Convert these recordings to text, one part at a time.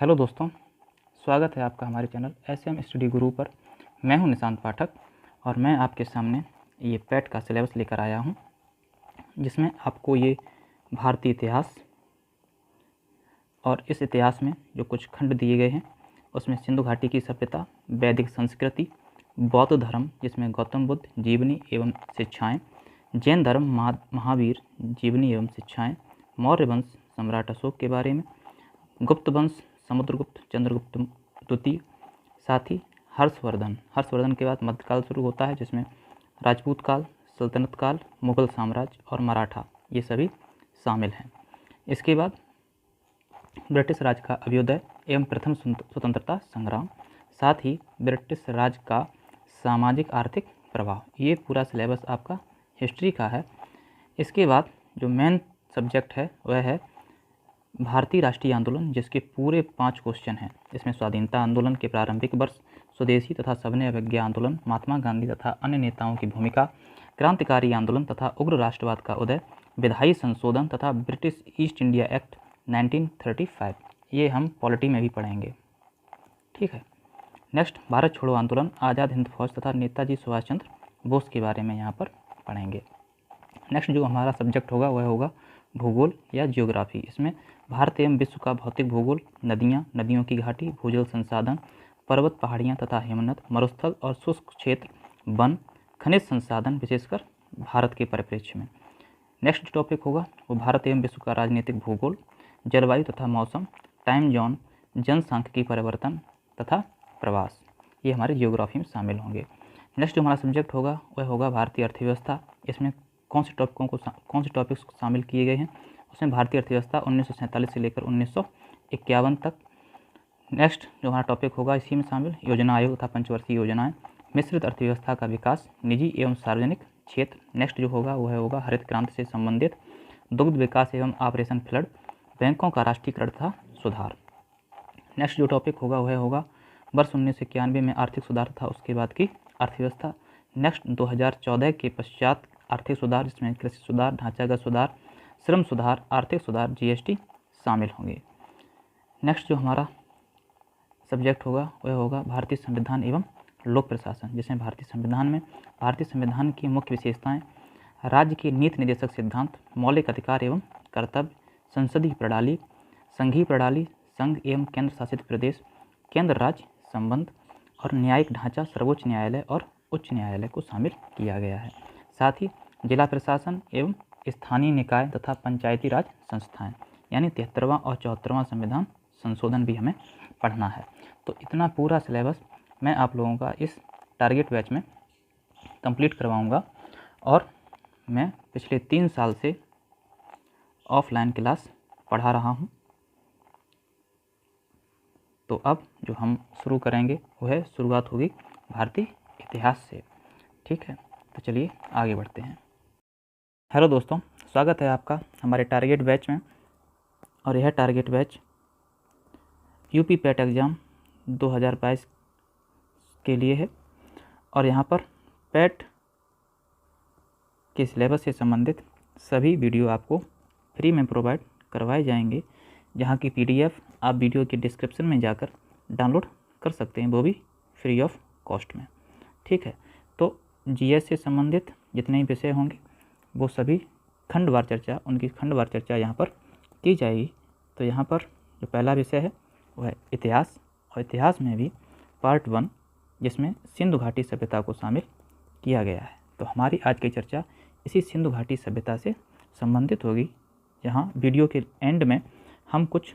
Hello दोस्तों, स्वागत है आपका हमारे चैनल एसएम स्टडी गुरु पर। मैं हूं निशांत पाठक और मैं आपके सामने ये पैट का सिलेबस लेकर आया हूं, जिसमें आपको ये भारतीय इतिहास और इस इतिहास में जो कुछ खंड दिए गए हैं उसमें सिंधु घाटी की सभ्यता, वैदिक संस्कृति, बौद्ध धर्म जिसमें गौतम बुद्ध जीवनी एवं शिक्षाएँ, जैन धर्म महावीर जीवनी एवं शिक्षाएँ, मौर्य वंश सम्राट अशोक के बारे में, गुप्त वंश समुद्रगुप्त चंद्रगुप्त द्वितीय, साथ ही हर्षवर्धन के बाद मध्यकाल शुरू होता है जिसमें राजपूत काल, सल्तनत काल, मुगल साम्राज्य और मराठा ये सभी शामिल हैं। इसके बाद ब्रिटिश राज का अभ्युदय एवं प्रथम स्वतंत्रता संग्राम, साथ ही ब्रिटिश राज का सामाजिक आर्थिक प्रभाव, ये पूरा सिलेबस आपका हिस्ट्री का है। इसके बाद जो मेन सब्जेक्ट है वह है भारतीय राष्ट्रीय आंदोलन, जिसके पूरे 5 क्वेश्चन हैं। इसमें स्वाधीनता आंदोलन के प्रारंभिक वर्ष, स्वदेशी तथा सविनय अवज्ञा आंदोलन, महात्मा गांधी तथा अन्य नेताओं की भूमिका, क्रांतिकारी आंदोलन तथा उग्र राष्ट्रवाद का उदय, विधायी संशोधन तथा ब्रिटिश ईस्ट इंडिया एक्ट 1935, ये हम पॉलिटी में भी पढ़ेंगे। ठीक है। नेक्स्ट, भारत छोड़ो आंदोलन, आज़ाद हिंद फौज तथा नेताजी सुभाष चंद्र बोस के बारे में यहाँ पर पढ़ेंगे। नेक्स्ट जो हमारा सब्जेक्ट होगा वह होगा भूगोल या जियोग्राफी। इसमें भारत एवं विश्व का भौतिक भूगोल, नदियाँ, नदियों की घाटी, भूजल संसाधन, पर्वत पहाड़ियाँ तथा हिमनद, मरुस्थल और शुष्क क्षेत्र, वन, खनिज संसाधन विशेषकर भारत के परिप्रेक्ष्य में। नेक्स्ट टॉपिक होगा वो भारत एवं विश्व का राजनीतिक भूगोल, जलवायु तथा मौसम, टाइम जोन, जनसांख्यिकी परिवर्तन तथा प्रवास, ये हमारे जियोग्राफी में शामिल होंगे। नेक्स्ट जो हमारा सब्जेक्ट होगा वह होगा भारतीय अर्थव्यवस्था। इसमें कौन से टॉपिक्स शामिल किए गए हैं, उसमें भारतीय अर्थव्यवस्था 1947 से लेकर 1951 तक। नेक्स्ट जो हमारा टॉपिक होगा इसी में शामिल योजना आयोग तथा पंचवर्षीय योजनाएं, मिश्रित अर्थव्यवस्था का विकास, निजी एवं सार्वजनिक क्षेत्र। नेक्स्ट जो होगा वह होगा हरित क्रांति से संबंधित, दुग्ध विकास एवं ऑपरेशन फ्लड, बैंकों का राष्ट्रीयकरण तथा सुधार। नेक्स्ट जो टॉपिक होगा वह होगा वर्ष 1991 में आर्थिक सुधार तथा उसके बाद की अर्थव्यवस्था। नेक्स्ट 2014 के पश्चात आर्थिक सुधार, जिसमें कृषि सुधार, ढांचागत सुधार, श्रम सुधार, आर्थिक सुधार, जीएसटी शामिल होंगे। नेक्स्ट जो हमारा सब्जेक्ट होगा वह होगा भारतीय संविधान एवं लोक प्रशासन, जिसमें भारतीय संविधान की मुख्य विशेषताएं, राज्य के नीति निर्देशक सिद्धांत, मौलिक अधिकार एवं कर्तव्य, संसदीय प्रणाली, संघीय प्रणाली, संघ एवं केंद्र शासित प्रदेश, केंद्र राज्य संबंध और न्यायिक ढांचा, सर्वोच्च न्यायालय और उच्च न्यायालय को शामिल किया गया है। साथ ही जिला प्रशासन एवं स्थानीय निकाय तथा पंचायती राज संस्थाएं, यानी 73वां और 74वां संविधान संशोधन भी हमें पढ़ना है। तो इतना पूरा सिलेबस मैं आप लोगों का इस टारगेट बैच में कंप्लीट करवाऊंगा और मैं पिछले 3 साल से ऑफलाइन क्लास पढ़ा रहा हूं। तो अब जो हम शुरू करेंगे वह शुरुआत होगी भारतीय इतिहास से। ठीक है, तो चलिए आगे बढ़ते हैं। हेलो दोस्तों, स्वागत है आपका हमारे टारगेट बैच में। और यह target batch UP PAT exam 2022 के लिए है। और यहाँ पर पैट के सिलेबस से संबंधित सभी वीडियो आपको फ्री में प्रोवाइड करवाए जाएंगे, जहाँ की PDF आप वीडियो के डिस्क्रिप्शन में जाकर डाउनलोड कर सकते हैं, वो भी फ्री ऑफ कॉस्ट में। ठीक है, तो GS से संबंधित जितने भी विषय होंगे वो सभी खंडवार चर्चा यहाँ पर की जाएगी। तो यहाँ पर जो पहला विषय है वह है इतिहास, और इतिहास में भी पार्ट 1 जिसमें सिंधु घाटी सभ्यता को शामिल किया गया है। तो हमारी आज की चर्चा इसी सिंधु घाटी सभ्यता से संबंधित होगी, जहाँ वीडियो के एंड में हम कुछ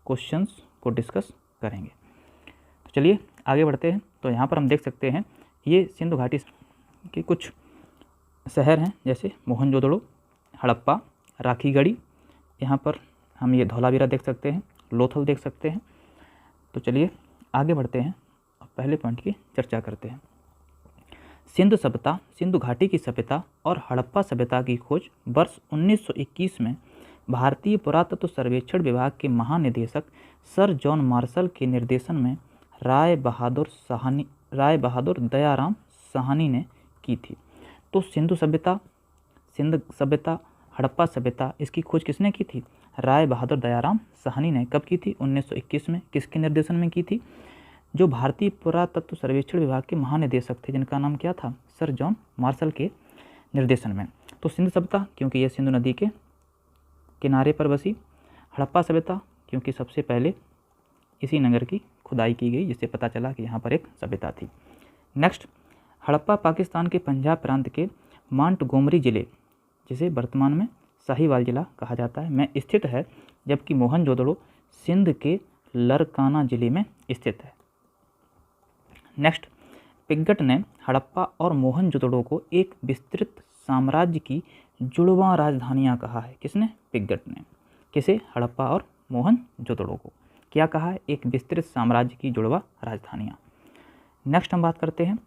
क्वेश्चंस को डिस्कस करेंगे। तो चलिए आगे बढ़ते हैं। तो यहाँ पर हम देख सकते हैं ये सिंधु घाटी के कुछ शहर हैं, जैसे मोहनजोदड़ो, हड़प्पा, राखीगढ़ी, यहाँ पर हम ये धौलावीरा देख सकते हैं, लोथल देख सकते हैं। तो चलिए आगे बढ़ते हैं और पहले पॉइंट की चर्चा करते हैं। सिंधु घाटी की सभ्यता और हड़प्पा सभ्यता की खोज वर्ष 1921 में भारतीय पुरातत्व सर्वेक्षण विभाग के महानिदेशक सर जॉन मार्शल के निर्देशन में राय बहादुर दयाराम साहनी ने की थी। तो सिंधु सभ्यता, हड़प्पा सभ्यता, इसकी खोज किसने की थी? राय बहादुर दयाराम साहनी ने कब की थी? 1921 में। किसके निर्देशन में की थी? जो भारतीय पुरातत्व सर्वेक्षण विभाग के महानिदेशक थे जिनका नाम क्या था? सर जॉन मार्शल के निर्देशन में। तो सिंधु सभ्यता क्योंकि यह सिंधु नदी के किनारे पर बसी। हड़प्पा सभ्यता क्योंकि सबसे पहले इसी नगर की खुदाई की गई जिससे पता चला कि यहाँ पर एक सभ्यता थी। नेक्स्ट, हड़प्पा पाकिस्तान के पंजाब प्रांत के मांटगोमरी जिले, जिसे वर्तमान में साहिवाल जिला कहा जाता है, में स्थित है, जबकि मोहनजोदड़ो सिंध के लरकाना जिले में स्थित है। नेक्स्ट, पिग्गट ने हड़प्पा और मोहनजोदड़ो को एक विस्तृत साम्राज्य की जुड़वां राजधानियां कहा है। किसने? पिग्गट ने। किसे? हड़प्पा और मोहनजोदड़ो को क्या कहा है? एक विस्तृत साम्राज्य की जुड़वां राजधानियां। नेक्स्ट हम बात करते हैं,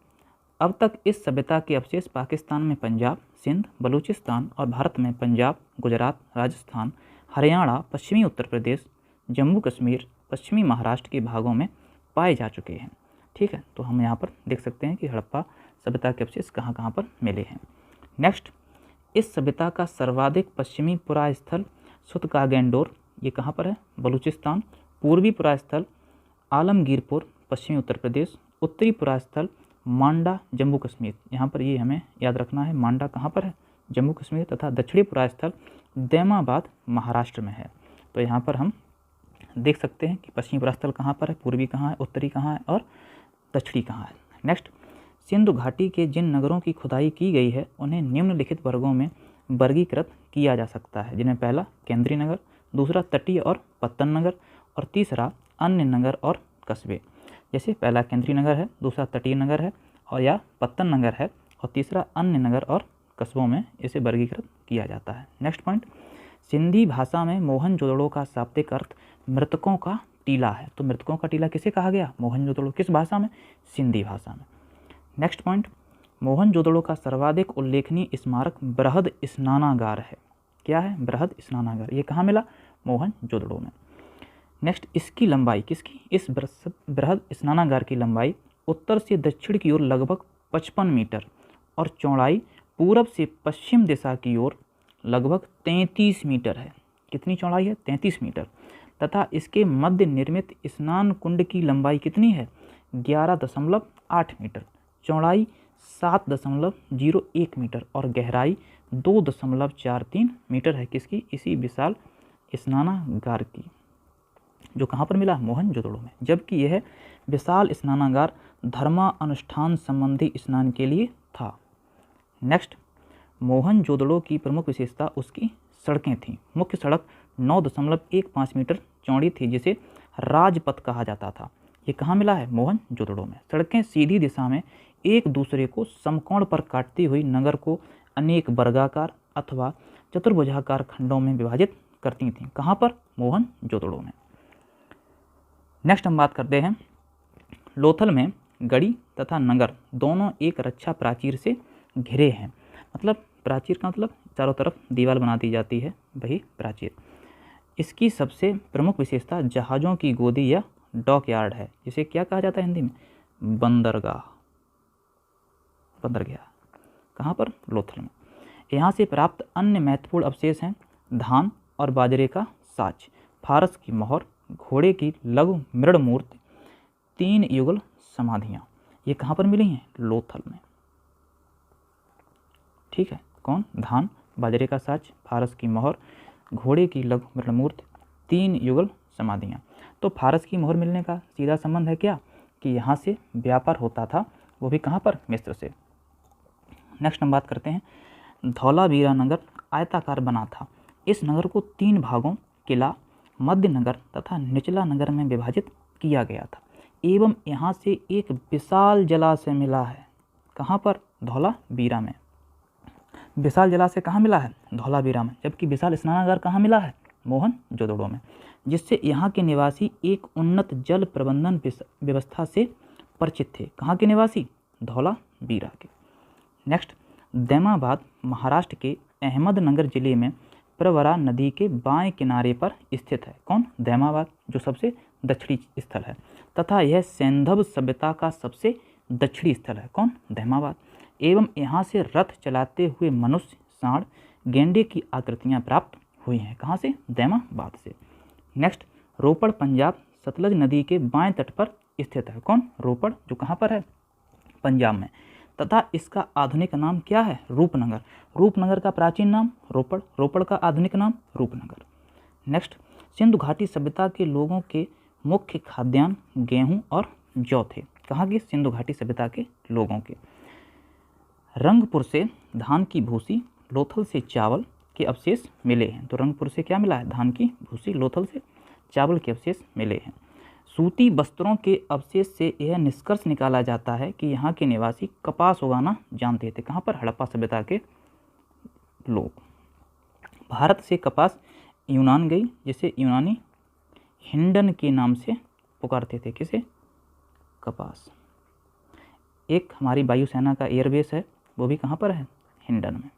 अब तक इस सभ्यता के अवशेष पाकिस्तान में पंजाब, सिंध, बलूचिस्तान और भारत में पंजाब, गुजरात, राजस्थान, हरियाणा, पश्चिमी उत्तर प्रदेश, जम्मू कश्मीर, पश्चिमी महाराष्ट्र के भागों में पाए जा चुके हैं। ठीक है, तो हम यहाँ पर देख सकते हैं कि हड़प्पा सभ्यता के अवशेष कहाँ कहाँ पर मिले हैं। नेक्स्ट, इस सभ्यता का सर्वाधिक पश्चिमी पुरास्थल सुतकागेंडोर, ये कहाँ पर है? बलूचिस्तान। पूर्वी पुरास्थल आलमगीरपुर, पश्चिमी उत्तर प्रदेश। उत्तरी पुरास्थल मांडा, जम्मू कश्मीर। यहाँ पर ये हमें याद रखना है, मांडा कहाँ पर है? जम्मू कश्मीर। तथा दक्षिणी पुरास्थल दैमाबाद, महाराष्ट्र में है। तो यहाँ पर हम देख सकते हैं कि पश्चिमी पुरास्थल कहाँ पर है, पूर्वी कहाँ है, उत्तरी कहाँ है और दक्षिणी कहाँ है। नेक्स्ट, सिंधु घाटी के जिन नगरों की खुदाई की गई है उन्हें निम्नलिखित वर्गों में वर्गीकृत किया जा सकता है, जिनमें पहला केंद्रीय नगर, दूसरा तटीय और पत्तन नगर और तीसरा अन्य नगर और कस्बे। जैसे पहला केंद्रीय नगर है, दूसरा तटीय नगर है और या पत्तन नगर है और तीसरा अन्य नगर और कस्बों में इसे वर्गीकृत किया जाता है। नेक्स्ट पॉइंट, सिंधी भाषा में मोहनजोदड़ो का शाब्दिक अर्थ मृतकों का टीला है। तो मृतकों का टीला किसे कहा गया? मोहनजोदड़ो। किस भाषा में? सिंधी भाषा में। नेक्स्ट पॉइंट, मोहनजोदड़ो का सर्वाधिक उल्लेखनीय स्मारक बृहद स्नानागार है। क्या है? बृहद स्नानागार। ये कहाँ मिला? मोहनजोदड़ो में। नेक्स्ट, इसकी लंबाई, किसकी? इस बृहद स्नानागार की लंबाई उत्तर से दक्षिण की ओर लगभग 55 मीटर और चौड़ाई पूरब से पश्चिम दिशा की ओर लगभग 33 मीटर है। कितनी चौड़ाई है? 33 मीटर। तथा इसके मध्य निर्मित स्नान कुंड की लंबाई कितनी है? 11.8 मीटर, चौड़ाई 7.01 मीटर और गहराई 2.43 मीटर है। किसकी? इसी विशाल स्नानागार की, जो कहाँ पर मिला? मोहनजोदड़ो में। जबकि यह विशाल स्नानागार धर्मानुष्ठान संबंधी स्नान के लिए था। नेक्स्ट, मोहनजोदड़ो की प्रमुख विशेषता उसकी सड़कें थीं। मुख्य सड़क 9.15 मीटर चौड़ी थी जिसे राजपथ कहा जाता था। ये कहाँ मिला है? मोहनजोदड़ो में। सड़कें सीधी दिशा में एक दूसरे को समकोण पर काटती हुई नगर को अनेक वर्गाकार अथवा चतुर्भुजाकार खंडों में विभाजित करती थीं। कहाँ पर? मोहनजोदड़ो में। नेक्स्ट हम बात करते हैं, लोथल में गढ़ी तथा नगर दोनों एक रक्षा प्राचीर से घिरे हैं। मतलब प्राचीर का मतलब चारों तरफ दीवार बना दी जाती है, वही प्राचीर। इसकी सबसे प्रमुख विशेषता जहाज़ों की गोदी या डॉकयार्ड है, जिसे क्या कहा जाता है हिंदी में? बंदरगाह। बंदरगाह कहाँ पर? लोथल में। यहाँ से प्राप्त अन्य महत्वपूर्ण अवशेष हैं धान और बाजरे का साच, फारस की मोहर, घोड़े की लघु मृण मूर्ति, 3 युगल समाधियाँ। ये कहाँ पर मिली हैं? लोथल में। ठीक है, कौन? धान, बाजरे का साच, फारस की मोहर, घोड़े की लघु मृण मूर्ति, 3 युगल समाधियाँ। तो फारस की मोहर मिलने का सीधा संबंध है क्या? कि यहाँ से व्यापार होता था, वो भी कहाँ पर? मिस्र से। नेक्स्ट हम बात करते हैं, धौलावीरा नगर आयताकार बना था। इस नगर को 3 भागों किला, मध्य नगर तथा निचला नगर में विभाजित किया गया था एवं यहाँ से एक विशाल जलाशय मिला है। कहाँ पर? धौलावीरा में। विशाल जलाशय कहाँ मिला है? धौलावीरा में। जबकि विशाल स्नानागार कहाँ मिला है? मोहनजोदड़ो में, जिससे यहाँ के निवासी एक उन्नत जल प्रबंधन व्यवस्था से परिचित थे। कहाँ के निवासी? धौलावीरा के। नेक्स्ट, दैमाबाद महाराष्ट्र के अहमदनगर जिले में प्रवरा नदी के बाएं किनारे पर स्थित है। कौन? दैमाबाद, जो सबसे दक्षिणी स्थल है तथा यह सैंधव सभ्यता का सबसे दक्षिणी स्थल है। कौन? दैमाबाद। एवं यहाँ से रथ चलाते हुए मनुष्य, सांड, गेंडे की आकृतियाँ प्राप्त हुई हैं। कहाँ से? दैमाबाद से। नेक्स्ट, रोपड़ पंजाब सतलज नदी के बाएं तट पर स्थित है। कौन? रोपड़, जो कहाँ पर है? पंजाब में। तथा इसका आधुनिक नाम क्या है? रूपनगर। रूपनगर का प्राचीन नाम रोपड़, रोपड़ का आधुनिक नाम रूपनगर। नेक्स्ट, सिंधु घाटी सभ्यता के लोगों के मुख्य खाद्यान्न गेहूं और जौ थे। कहाँ के? सिंधु घाटी सभ्यता के लोगों के। रंगपुर से धान की भूसी, लोथल से चावल के अवशेष मिले हैं। तो रंगपुर से क्या मिला है? धान की भूसी, लोथल से चावल के अवशेष मिले हैं। सूती वस्त्रों के अवशेष से यह निष्कर्ष निकाला जाता है कि यहाँ के निवासी कपास उगाना जानते थे। कहाँ पर? हड़प्पा सभ्यता के लोग। भारत से कपास यूनान गई, जिसे यूनानी हिंडन के नाम से पुकारते थे। किसे? कपास। एक हमारी वायुसेना का एयरबेस है, वो भी कहाँ पर है? हिंडन में।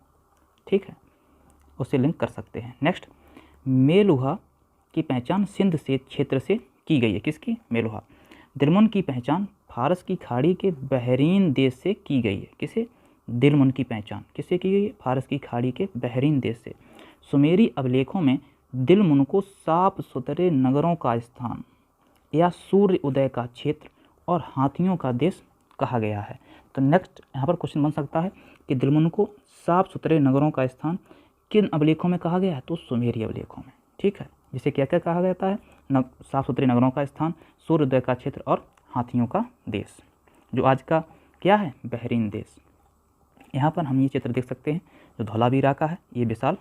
ठीक है, उसे लिंक कर सकते हैं। नेक्स्ट, मेलुहा की पहचान सिंध से क्षेत्र से की गई है। किसकी? मेलुहा। दिलमुन की पहचान फारस की खाड़ी के बहरीन देश से की गई है। किसे? दिलमुन की पहचान किससे की गई है? फारस की खाड़ी के बहरीन देश से। सुमेरी अभिलेखों में दिलमुन को साफ सुथरे नगरों का स्थान या सूर्य उदय का क्षेत्र और हाथियों का देश कहा गया है। तो नेक्स्ट यहाँ पर क्वेश्चन बन सकता है कि दिलमुन को साफ सुथरे नगरों का स्थान किन अभिलेखों में कहा गया है? तो सुमेरी अभिलेखों में। ठीक है, जिसे क्या क्या कहा जाता है? साफ सुथरे नगरों का स्थान, सूर्योदय का क्षेत्र और हाथियों का देश, जो आज का क्या है? बहरीन देश। यहाँ पर हम ये चित्र देख सकते हैं, जो धौलावीरा का है, ये विशाल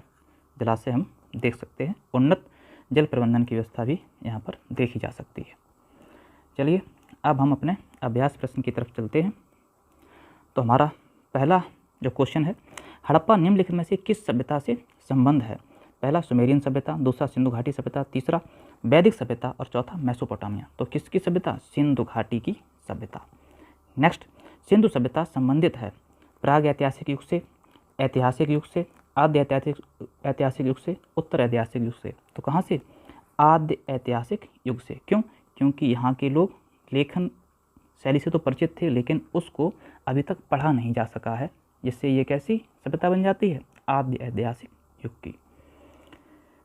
जलाशय हम देख सकते हैं। उन्नत जल प्रबंधन की व्यवस्था भी यहाँ पर देखी जा सकती है। चलिए अब हम अपने अभ्यास प्रश्न की तरफ चलते हैं। तो हमारा पहला जो क्वेश्चन है, हड़प्पा निम्नलिखित में से किस सभ्यता से संबंध है? पहला सुमेरियन सभ्यता, दूसरा सिंधु घाटी सभ्यता, तीसरा वैदिक सभ्यता और चौथा मेसोपोटामिया। तो किसकी सभ्यता? सिंधु घाटी की सभ्यता। नेक्स्ट, सिंधु सभ्यता संबंधित है प्राग ऐतिहासिक युग से, ऐतिहासिक युग से, आद्य ऐतिहासिक युग से, उत्तर ऐतिहासिक युग से। तो कहाँ से? आद्य ऐतिहासिक युग से। क्यों? क्योंकि यहाँ के लोग लेखन शैली से तो परिचित थे, लेकिन उसको अभी तक पढ़ा नहीं जा सका है, जिससे ये कैसी सभ्यता बन जाती है? आद्य ऐतिहासिक युग की।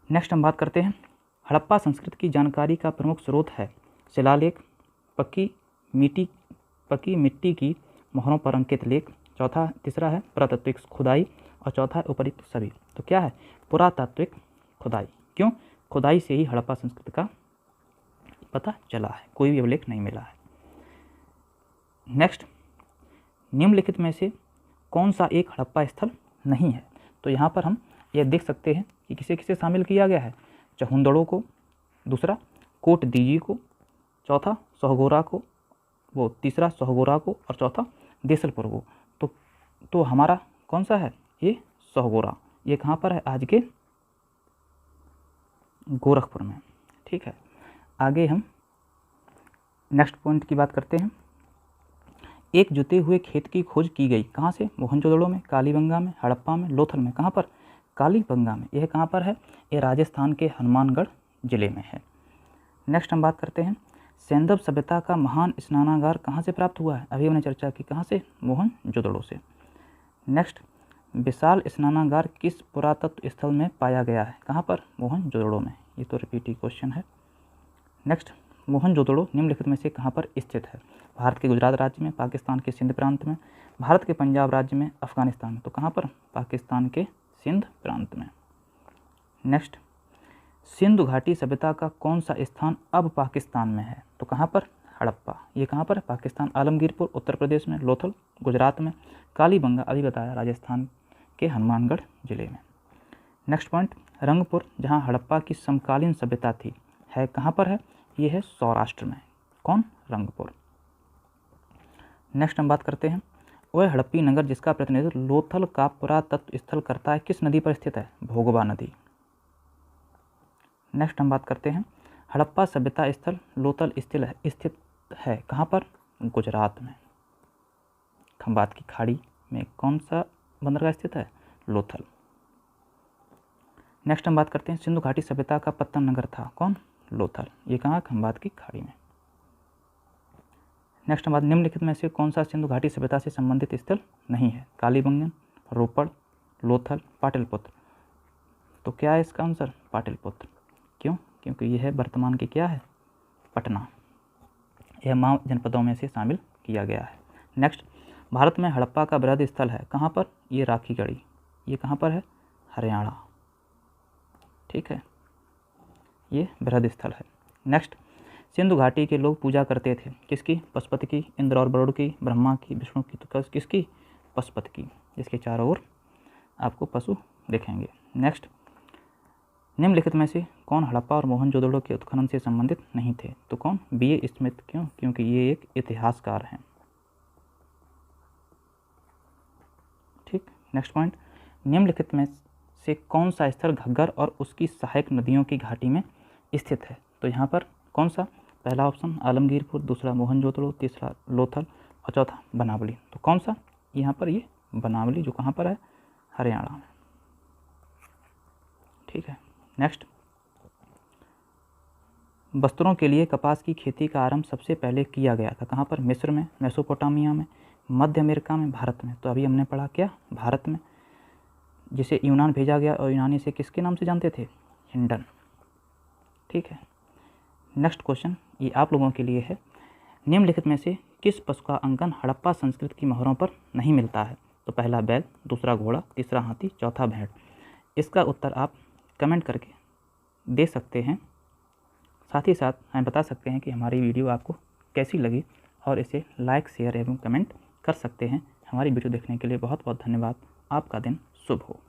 नेक्स्ट हम बात करते हैं, हड़प्पा संस्कृति की जानकारी का प्रमुख स्रोत है शिलालेख, पक्की मिट्टी की मोहरों पर अंकित लेख, तीसरा है पुरातात्विक खुदाई और चौथा है उपयुक्त सभी। तो क्या है? पुरातात्विक खुदाई। क्यों? खुदाई से ही हड़प्पा संस्कृति का पता चला है, कोई भी अभिलेख नहीं मिला है। नेक्स्ट, निम्नलिखित में से कौन सा एक हड़प्पा स्थल नहीं है? तो यहाँ पर हम यह देख सकते हैं कि किसे किसे शामिल किया गया है? चहुंदड़ों को, दूसरा कोट दीजी को, चौथा सोहगोरा को, तीसरा सोहगोरा को और चौथा देसलपुर को। तो हमारा कौन सा है? ये सोहगोरा। ये कहाँ पर है? आज के गोरखपुर में। ठीक है, आगे हम नेक्स्ट पॉइंट की बात करते हैं। एक जुते हुए खेत की खोज की गई। कहाँ से? मोहनजोदड़ो में, कालीबंगा में, हड़प्पा में, लोथल में। कहाँ पर? कालीबंगा में। यह कहाँ पर है? ये राजस्थान के हनुमानगढ़ जिले में है। नेक्स्ट हम बात करते हैं, सैंधव सभ्यता का महान स्नानागार कहाँ से प्राप्त हुआ है? अभी हमने चर्चा की, कहाँ से? मोहनजोदड़ो से। नेक्स्ट, विशाल स्नानागार किस पुरातत्व स्थल में पाया गया है? कहाँ पर? मोहनजोदड़ो में। ये तो रिपीट क्वेश्चन है। नेक्स्ट, मोहनजोदड़ो निम्नलिखित में से कहाँ पर स्थित है? भारत के गुजरात राज्य में, पाकिस्तान के सिंध प्रांत में, भारत के पंजाब राज्य में, अफगानिस्तान में। तो कहाँ पर? पाकिस्तान के सिंध प्रांत में। नेक्स्ट, सिंधु घाटी सभ्यता का कौन सा स्थान अब पाकिस्तान में है? तो कहाँ पर? हड़प्पा। ये कहाँ पर? पाकिस्तान। आलमगीरपुर उत्तर प्रदेश में, लोथल गुजरात में, कालीबंगा अभी बताया राजस्थान के हनुमानगढ़ जिले में। नेक्स्ट पॉइंट, रंगपुर जहाँ हड़प्पा की समकालीन सभ्यता थी है कहाँ पर है? ये है सौराष्ट्र में। कौन? रंगपुर। नेक्स्ट हम बात करते हैं, वह हड़प्पी नगर जिसका प्रतिनिधित्व लोथल का पुरातत्व स्थल करता है किस नदी पर स्थित है? भोगवा नदी। नेक्स्ट हम बात करते हैं, हड़प्पा सभ्यता स्थल लोथल स्थित है कहाँ पर? गुजरात में। खंबात की खाड़ी में कौन सा बंदरगाह स्थित है? लोथल। नेक्स्ट हम बात करते हैं, सिंधु घाटी सभ्यता का पत्तन नगर था कौन? लोथल। ये कहाँ? खंबात की खाड़ी में। नेक्स्ट हम बात, निम्नलिखित में से कौन सा सिंधु घाटी सभ्यता से संबंधित स्थल नहीं है? कालीबंगन, रोपड़, लोथल, पाटलिपुत्र। तो क्या है इसका आंसर? पाटलिपुत्र। क्यों? क्योंकि यह है वर्तमान की क्या है? पटना। यह माँ जनपदों में से शामिल किया गया है। नेक्स्ट, भारत में हड़प्पा का वृहद स्थल है कहाँ पर? ये राखीगढ़ी। ये कहाँ पर है? हरियाणा। ठीक है, ये वृहद स्थल है। नेक्स्ट, सिंधु घाटी के लोग पूजा करते थे किसकी? पशुपति की, इंद्र और वरुण की, ब्रह्मा की, विष्णु की, तो किसकी? पशुपति की। इसके चारों ओर आपको पशु दिखेंगे। नेक्स्ट, निम्नलिखित में से कौन हड़प्पा और मोहनजोदड़ो के उत्खनन से संबंधित नहीं थे? तो कौन? B.A. स्मिथ। क्यों? क्योंकि ये एक इतिहासकार हैं। ठीक। नेक्स्ट पॉइंट, निम्नलिखित में से कौन सा स्थल घग्गर और उसकी सहायक नदियों की घाटी में स्थित है? तो यहाँ पर कौन सा? पहला ऑप्शन आलमगीरपुर, दूसरा मोहनजोदड़ो, तीसरा लोथल और चौथा बनावली। तो कौन सा? यहाँ पर ये बनावली, जो कहाँ पर है? हरियाणा में। ठीक है। नेक्स्ट, वस्त्रों के लिए कपास की खेती का आरंभ सबसे पहले किया गया था कहाँ पर? मिस्र में, मेसोपोटामिया में, मध्य अमेरिका में, भारत में। तो अभी हमने पढ़ा क्या? भारत में, जिसे यूनान भेजा गया और यूनानी से किसके नाम से जानते थे? हिंडन। ठीक है। नेक्स्ट क्वेश्चन ये आप लोगों के लिए है, निम्नलिखित में से किस पशु का अंकन हड़प्पा संस्कृति की मोहरों पर नहीं मिलता है? तो पहला बैल, दूसरा घोड़ा, तीसरा हाथी, चौथा भेड़। इसका उत्तर आप कमेंट करके दे सकते हैं। साथ ही साथ हमें बता सकते हैं कि हमारी वीडियो आपको कैसी लगी और इसे लाइक, शेयर एवं कमेंट कर सकते हैं। हमारी वीडियो देखने के लिए बहुत बहुत धन्यवाद। आपका दिन शुभ हो।